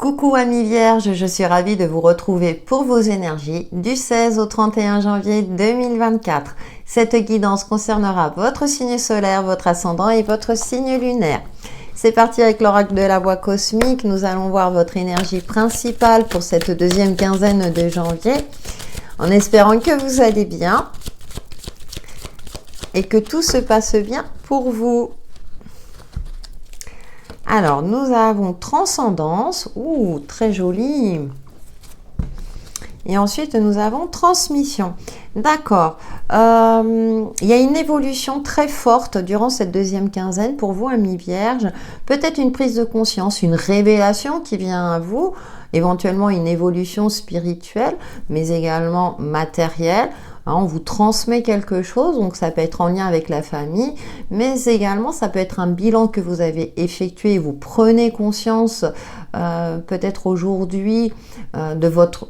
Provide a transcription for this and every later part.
Coucou amis vierges, je suis ravie de vous retrouver pour vos énergies du 16 au 31 janvier 2024. Cette guidance concernera votre signe solaire, votre ascendant et votre signe lunaire. C'est parti avec l'oracle de la voix cosmique. Nous allons voir votre énergie principale pour cette deuxième quinzaine de janvier, en espérant que vous allez bien et que tout se passe bien pour vous. Alors, nous avons transcendance, très joli. Et ensuite, nous avons transmission. D'accord. Il y a une évolution très forte durant cette deuxième quinzaine pour vous, amis vierges. Peut-être une prise de conscience, une révélation qui vient à vous, éventuellement une évolution spirituelle, mais également matérielle. On vous transmet quelque chose, donc ça peut être en lien avec la famille, mais également ça peut être un bilan que vous avez effectué. Vous prenez conscience peut-être aujourd'hui de votre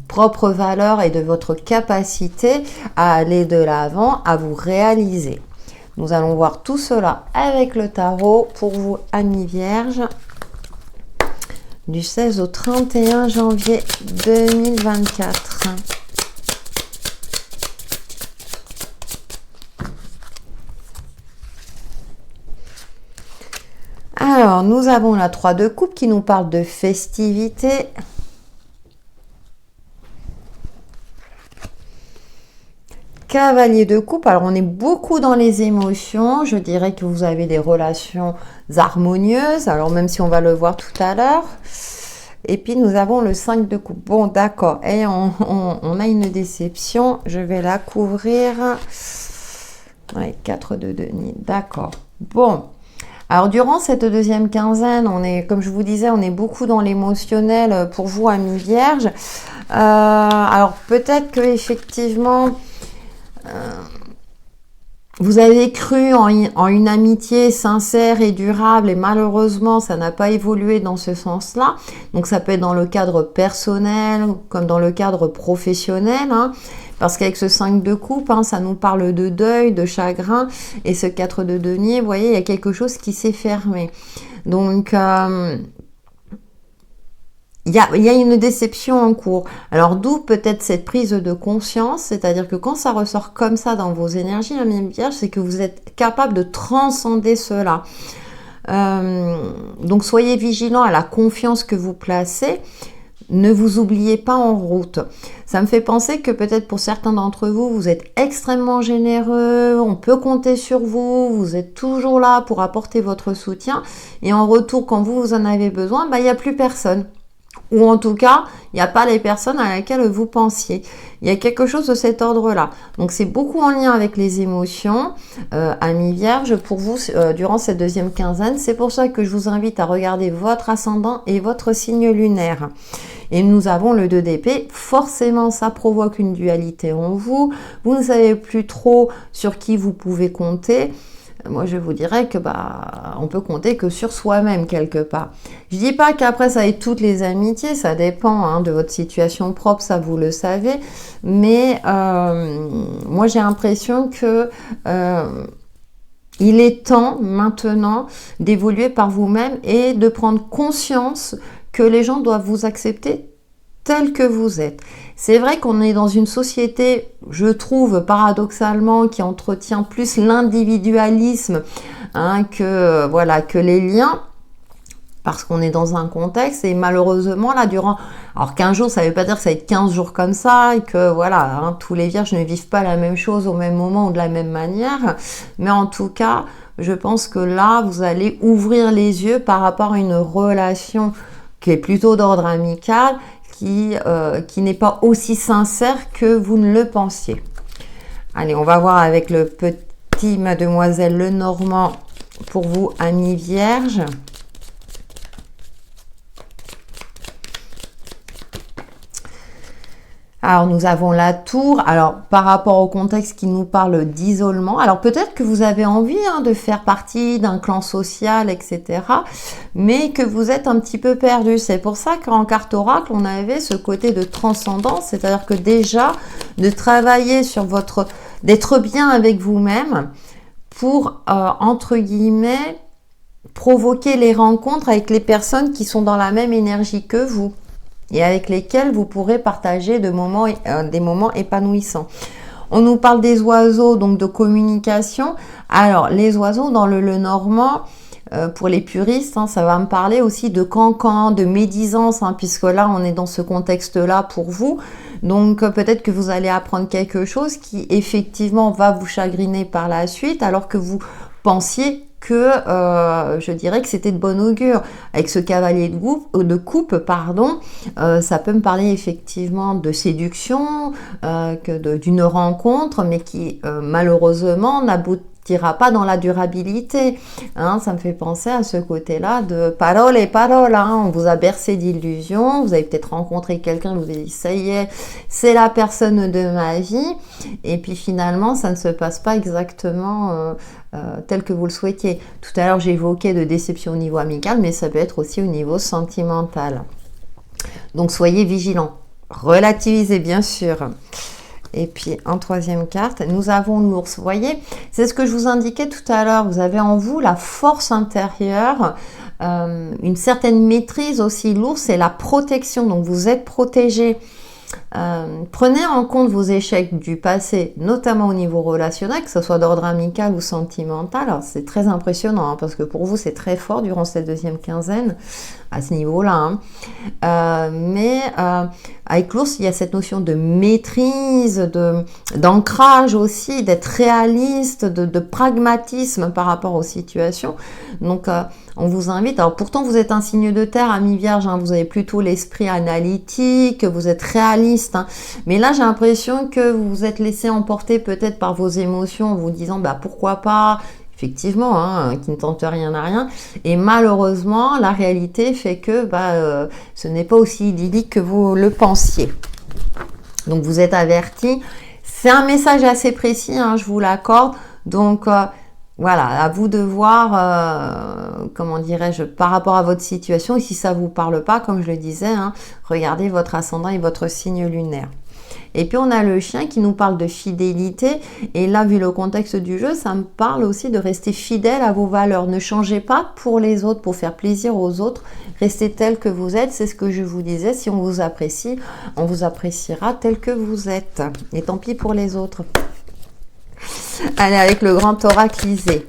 propre valeur et de votre capacité à aller de l'avant, à vous réaliser. Nous allons voir tout cela avec le tarot pour vous, amis vierges, du 16 au 31 janvier 2024. Alors, nous avons la 3 de coupe qui nous parle de festivité. Cavalier de coupe, alors on est beaucoup dans les émotions. Je dirais que vous avez des relations harmonieuses. Alors, même si on va le voir tout à l'heure. Et puis, nous avons le 5 de coupe. Bon, d'accord. Et on a une déception. Je vais la couvrir. Ouais, 4 de denier. D'accord. Bon. Alors, durant cette deuxième quinzaine, on est, comme je vous disais, on est beaucoup dans l'émotionnel pour vous, amis vierges. Alors, peut-être que effectivement, vous avez cru en une amitié sincère et durable et malheureusement, ça n'a pas évolué dans ce sens-là. Donc, ça peut être dans le cadre personnel comme dans le cadre professionnel, hein. Parce qu'avec ce 5 de coupe, ça nous parle de deuil, de chagrin. Et ce 4 de denier, vous voyez, il y a quelque chose qui s'est fermé. Donc, il y a une déception en cours. Alors, d'où peut-être cette prise de conscience, c'est-à-dire que quand ça ressort comme ça dans vos énergies, amis vierges, c'est que vous êtes capable de transcender cela. Donc, soyez vigilants à la confiance que vous placez. Ne vous oubliez pas en route. Ça me fait penser que peut-être pour certains d'entre vous, vous êtes extrêmement généreux, on peut compter sur vous, vous êtes toujours là pour apporter votre soutien. Et en retour, quand vous en avez besoin, il n'y a plus personne. Ou en tout cas, il n'y a pas les personnes à laquelle vous pensiez. Il y a quelque chose de cet ordre-là. Donc, c'est beaucoup en lien avec les émotions, amis vierges, pour vous, durant cette deuxième quinzaine. C'est pour ça que je vous invite à regarder votre ascendant et votre signe lunaire. Et nous avons le 2 d'épée. Forcément, ça provoque une dualité en vous. Vous ne savez plus trop sur qui vous pouvez compter. Moi, je vous dirais que on peut compter que sur soi-même quelque part. Je dis pas qu'après ça ait toutes les amitiés, ça dépend de votre situation propre, ça vous le savez. Mais moi, j'ai l'impression que il est temps maintenant d'évoluer par vous-même et de prendre conscience que les gens doivent vous accepter tel que vous êtes. C'est vrai qu'on est dans une société, je trouve, paradoxalement, qui entretient plus l'individualisme que les liens, parce qu'on est dans un contexte, et malheureusement, là, alors 15 jours, ça ne veut pas dire que ça va être 15 jours comme ça, et que, tous les vierges ne vivent pas la même chose au même moment ou de la même manière, mais en tout cas, je pense que là, vous allez ouvrir les yeux par rapport à une relation qui est plutôt d'ordre amical, qui n'est pas aussi sincère que vous ne le pensiez. Allez, on va voir avec le petit Mademoiselle Lenormand pour vous, amis vierges. Alors, nous avons la tour. Alors, par rapport au contexte qui nous parle d'isolement, alors peut-être que vous avez envie de faire partie d'un clan social, etc., mais que vous êtes un petit peu perdu. C'est pour ça qu'en carte oracle, on avait ce côté de transcendance, c'est-à-dire que déjà, de travailler sur d'être bien avec vous-même pour, entre guillemets, provoquer les rencontres avec les personnes qui sont dans la même énergie que vous et avec lesquelles vous pourrez partager des moments épanouissants. On nous parle des oiseaux, donc de communication. Alors, les oiseaux dans le normand, pour les puristes, ça va me parler aussi de cancan, de médisance, puisque là, on est dans ce contexte-là pour vous. Donc, peut-être que vous allez apprendre quelque chose qui, effectivement, va vous chagriner par la suite, alors que vous pensiez que, je dirais que c'était de bon augure. Avec ce cavalier de coupe, ça peut me parler effectivement de séduction, d'une rencontre, mais qui, malheureusement, n'aboutira pas dans la durabilité. Ça me fait penser à ce côté-là de parole et parole. On vous a bercé d'illusions, vous avez peut-être rencontré quelqu'un, vous avez dit ça y est, c'est la personne de ma vie, et puis finalement ça ne se passe pas exactement tel que vous le souhaitiez. Tout à l'heure j'ai évoqué de déception au niveau amical, mais ça peut être aussi au niveau sentimental. Donc soyez vigilants, relativisez bien sûr. Et puis en troisième carte, nous avons l'ours. Vous voyez, c'est ce que je vous indiquais tout à l'heure. Vous avez en vous la force intérieure, une certaine maîtrise aussi. L'ours, c'est la protection. Donc vous êtes protégé. Prenez en compte vos échecs du passé, notamment au niveau relationnel, que ce soit d'ordre amical ou sentimental. Alors c'est très impressionnant parce que pour vous c'est très fort durant cette deuxième quinzaine à ce niveau-là. Mais avec l'ours, il y a cette notion de maîtrise, d'ancrage aussi, d'être réaliste, de pragmatisme par rapport aux situations. Donc on vous invite, alors pourtant vous êtes un signe de terre, ami vierge, vous avez plutôt l'esprit analytique, vous êtes réaliste, mais là j'ai l'impression que vous vous êtes laissé emporter peut-être par vos émotions en vous disant pourquoi pas, effectivement, qui ne tente rien à rien, et malheureusement la réalité fait que ce n'est pas aussi idyllique que vous le pensiez. Donc vous êtes averti, c'est un message assez précis, je vous l'accorde, donc voilà, à vous de voir, comment dirais-je, par rapport à votre situation, et si ça ne vous parle pas, comme je le disais, regardez votre ascendant et votre signe lunaire. Et puis on a le chien qui nous parle de fidélité, et là vu le contexte du jeu, ça me parle aussi de rester fidèle à vos valeurs. Ne changez pas pour les autres, pour faire plaisir aux autres, restez tel que vous êtes, c'est ce que je vous disais, si on vous apprécie, on vous appréciera tel que vous êtes, et tant pis pour les autres. Allez, avec le grand oraclisé.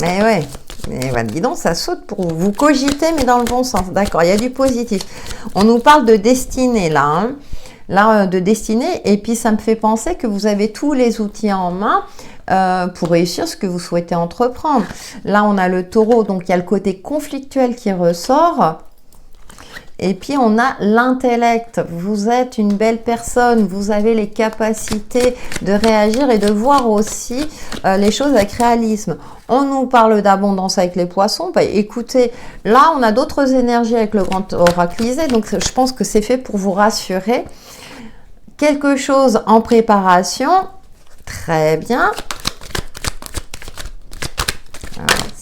Mais ouais, dis donc, ça saute pour vous. Vous cogitez, mais dans le bon sens. D'accord, il y a du positif. On nous parle de destinée, là. Là, de destinée. Et puis, ça me fait penser que vous avez tous les outils en main pour réussir ce que vous souhaitez entreprendre. Là, on a le taureau, donc il y a le côté conflictuel qui ressort. Et puis, on a l'intellect. Vous êtes une belle personne. Vous avez les capacités de réagir et de voir aussi les choses avec réalisme. On nous parle d'abondance avec les poissons. Écoutez, là, on a d'autres énergies avec le grand oraclisé. Donc, je pense que c'est fait pour vous rassurer. Quelque chose en préparation. Très bien.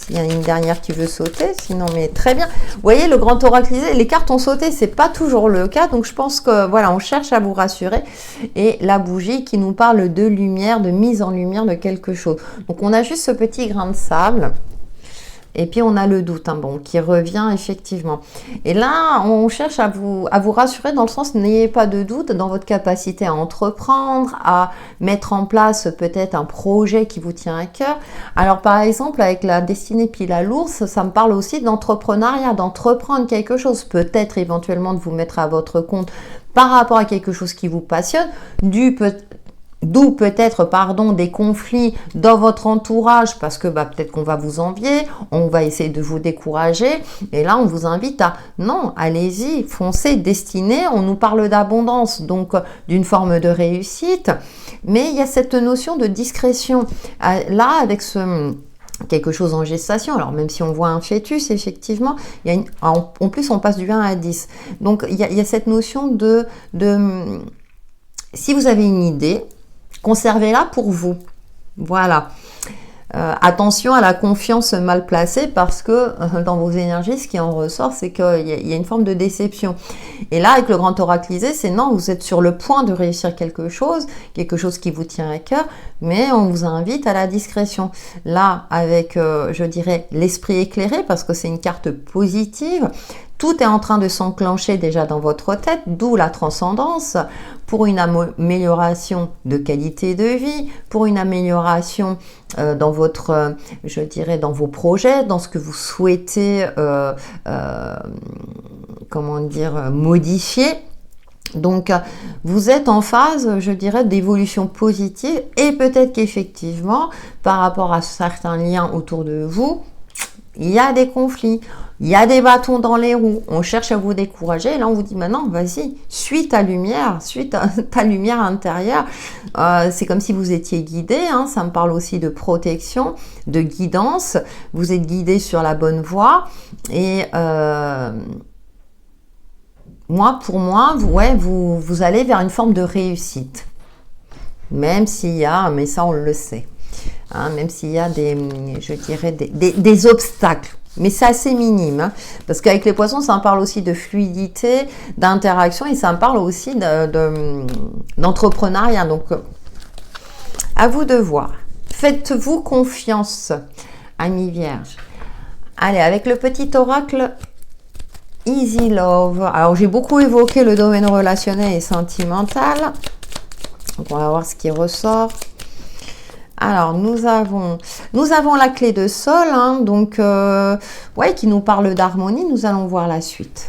Il y a une dernière qui veut sauter, sinon, mais très bien. Vous voyez, le grand oraclisé, les cartes ont sauté, c'est pas toujours le cas. Donc, je pense que, voilà, on cherche à vous rassurer. Et la bougie qui nous parle de lumière, de mise en lumière de quelque chose. Donc, on a juste ce petit grain de sable. Et puis, on a le doute, qui revient effectivement. Et là, on cherche à vous rassurer dans le sens, n'ayez pas de doute dans votre capacité à entreprendre, à mettre en place peut-être un projet qui vous tient à cœur. Alors, par exemple, avec la destinée pile à l'ours, ça me parle aussi d'entrepreneuriat, d'entreprendre quelque chose. Peut-être éventuellement de vous mettre à votre compte par rapport à quelque chose qui vous passionne, d'où peut-être, des conflits dans votre entourage parce que peut-être qu'on va vous envier, on va essayer de vous décourager. Et là, on vous invite à, non, allez-y, foncez, destinez. On nous parle d'abondance, donc d'une forme de réussite. Mais il y a cette notion de discrétion. Là, avec quelque chose en gestation, alors même si on voit un fœtus, effectivement, en plus, on passe du 1 à 10. Donc, il y a cette notion de si vous avez une idée, conservez-la pour vous. Voilà. attention à la confiance mal placée parce que dans vos énergies, ce qui en ressort, c'est qu'il y a une forme de déception. Et là, avec le grand oraclisé, c'est non, vous êtes sur le point de réussir quelque chose qui vous tient à cœur, mais on vous invite à la discrétion. Là, avec, je dirais, l'esprit éclairé, parce que c'est une carte positive, tout est en train de s'enclencher déjà dans votre tête, d'où la transcendance, pour une amélioration de qualité de vie, pour une amélioration dans votre, je dirais, dans vos projets, dans ce que vous souhaitez, comment dire, modifier. Donc, vous êtes en phase, je dirais, d'évolution positive et peut-être qu'effectivement, par rapport à certains liens autour de vous, il y a des conflits, il y a des bâtons dans les roues, on cherche à vous décourager, et là on vous dit maintenant, vas-y, suis ta lumière, suis ta lumière intérieure. C'est comme si vous étiez guidé, hein, ça me parle aussi de protection, de guidance, vous êtes guidé sur la bonne voie, et pour moi, vous allez vers une forme de réussite, même s'il y a, mais ça on le sait. Hein, même s'il y a je dirais des obstacles, mais c'est assez minime, hein, parce qu'avec les poissons, ça en parle aussi de fluidité, d'interaction, et ça en parle aussi d'entrepreneuriat. Donc, à vous de voir. Faites-vous confiance, amis vierges. Allez, avec le petit oracle Easy Love. Alors, j'ai beaucoup évoqué le domaine relationnel et sentimental. Donc, on va voir ce qui ressort. Alors, nous avons la clé de sol, hein, donc, qui nous parle d'harmonie. Nous allons voir la suite.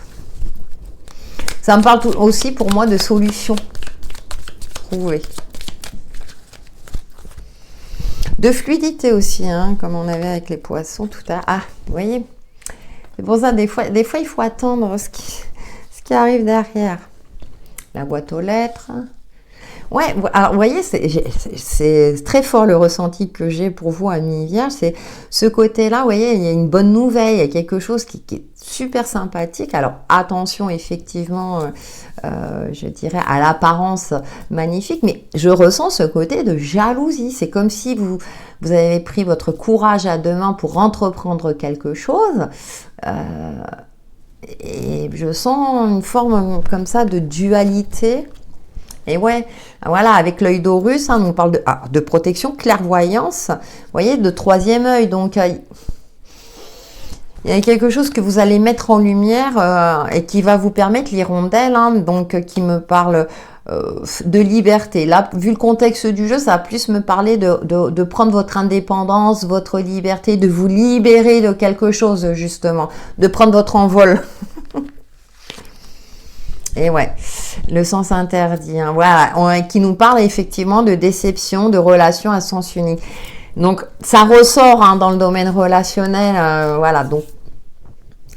Ça me parle aussi pour moi de solutions trouvées. De fluidité aussi, hein, comme on avait avec les poissons tout à l'heure. Ah, vous voyez, c'est pour ça, des fois, il faut attendre ce qui arrive derrière. La boîte aux lettres. Ouais, alors vous voyez, c'est très fort le ressenti que j'ai pour vous, amis vierges. C'est ce côté-là, vous voyez, il y a une bonne nouvelle, il y a quelque chose qui est super sympathique. Alors attention, effectivement, je dirais à l'apparence magnifique, mais je ressens ce côté de jalousie. C'est comme si vous avez pris votre courage à deux mains pour entreprendre quelque chose. Et je sens une forme comme ça de dualité. Et ouais, voilà, avec l'œil d'Horus, hein, on parle de protection, clairvoyance, vous voyez, de troisième œil. Donc, il y a quelque chose que vous allez mettre en lumière et qui va vous permettre, l'hirondelle, hein, donc qui me parle de liberté. Là, vu le contexte du jeu, ça va plus me parler de prendre votre indépendance, votre liberté, de vous libérer de quelque chose, justement, de prendre votre envol. Et ouais, le sens interdit, hein, voilà, qui nous parle effectivement de déception, de relations à sens unique. Donc, ça ressort, hein, dans le domaine relationnel, voilà, donc,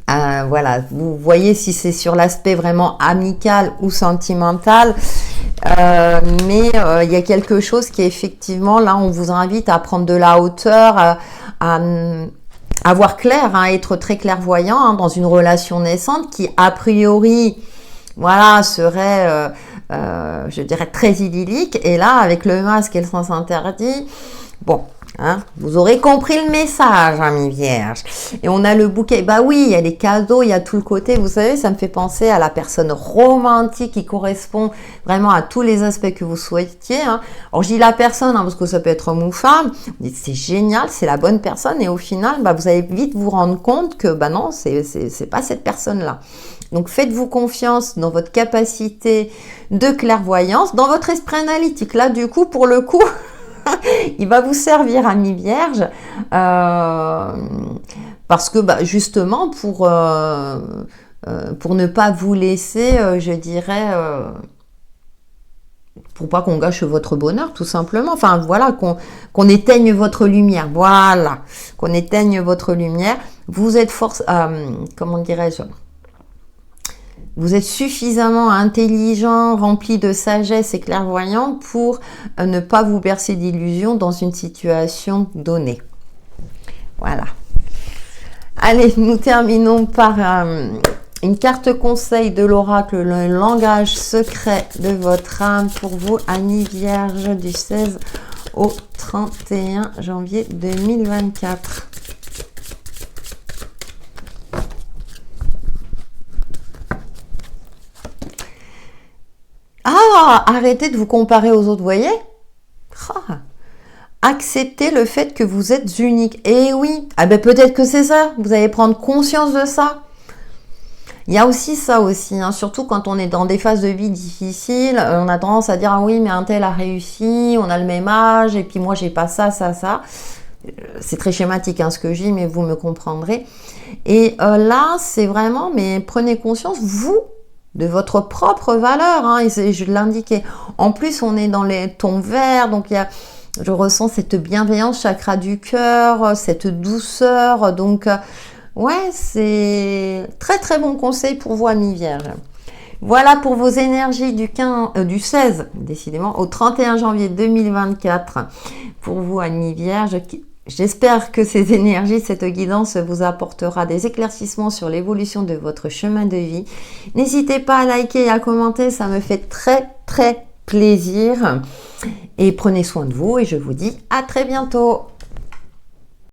voilà, vous voyez si c'est sur l'aspect vraiment amical ou sentimental, mais il y a quelque chose qui est effectivement, là, on vous invite à prendre de la hauteur, à voir clair, hein, être très clairvoyant, hein, dans une relation naissante qui, a priori, voilà, serait, je dirais, très idyllique. Et là, avec le masque et le sens interdit, bon, hein, vous aurez compris le message, amis vierges. Et on a le bouquet. Bah oui, il y a les cadeaux, il y a tout le côté. Vous savez, ça me fait penser à la personne romantique qui correspond vraiment à tous les aspects que vous souhaitiez. Hein. Alors, je dis la personne, hein, parce que ça peut être homme ou femme. C'est génial, c'est la bonne personne. Et au final, bah, vous allez vite vous rendre compte que, bah non, c'est pas cette personne-là. Donc, faites-vous confiance dans votre capacité de clairvoyance, dans votre esprit analytique. Là, du coup, pour le coup, il va vous servir, amis vierges, parce que, bah, justement, pour ne pas vous laisser, je dirais, pour pas qu'on gâche votre bonheur, tout simplement. Enfin, voilà, qu'on éteigne votre lumière. Voilà, qu'on éteigne votre lumière. Vous êtes comment dirais-je ? Vous êtes suffisamment intelligent, rempli de sagesse et clairvoyant pour ne pas vous bercer d'illusions dans une situation donnée. Voilà. Allez, nous terminons par une carte conseil de l'oracle, le langage secret de votre âme pour vous, amis vierges, du 16 au 31 janvier 2024. Ah, arrêtez de vous comparer aux autres, vous voyez? Ah, acceptez le fait que vous êtes unique. Et oui, ah ben peut-être que c'est ça, vous allez prendre conscience de ça. Il y a aussi ça aussi, hein, surtout quand on est dans des phases de vie difficiles, on a tendance à dire ah oui mais un tel a réussi, on a le même âge et puis moi j'ai pas ça. C'est très schématique hein, ce que je dis mais vous me comprendrez. Et là c'est vraiment mais prenez conscience vous de votre propre valeur, hein, et je l'indiquais. En plus on est dans les tons verts donc je ressens cette bienveillance, chakra du cœur, cette douceur donc ouais, c'est très très bon conseil pour vous, amis vierges. Voilà pour vos énergies du 16, décidément, au 31 janvier 2024. Pour vous, amis vierges, j'espère que ces énergies, cette guidance vous apportera des éclaircissements sur l'évolution de votre chemin de vie. N'hésitez pas à liker et à commenter, ça me fait très très plaisir. Et prenez soin de vous et je vous dis à très bientôt.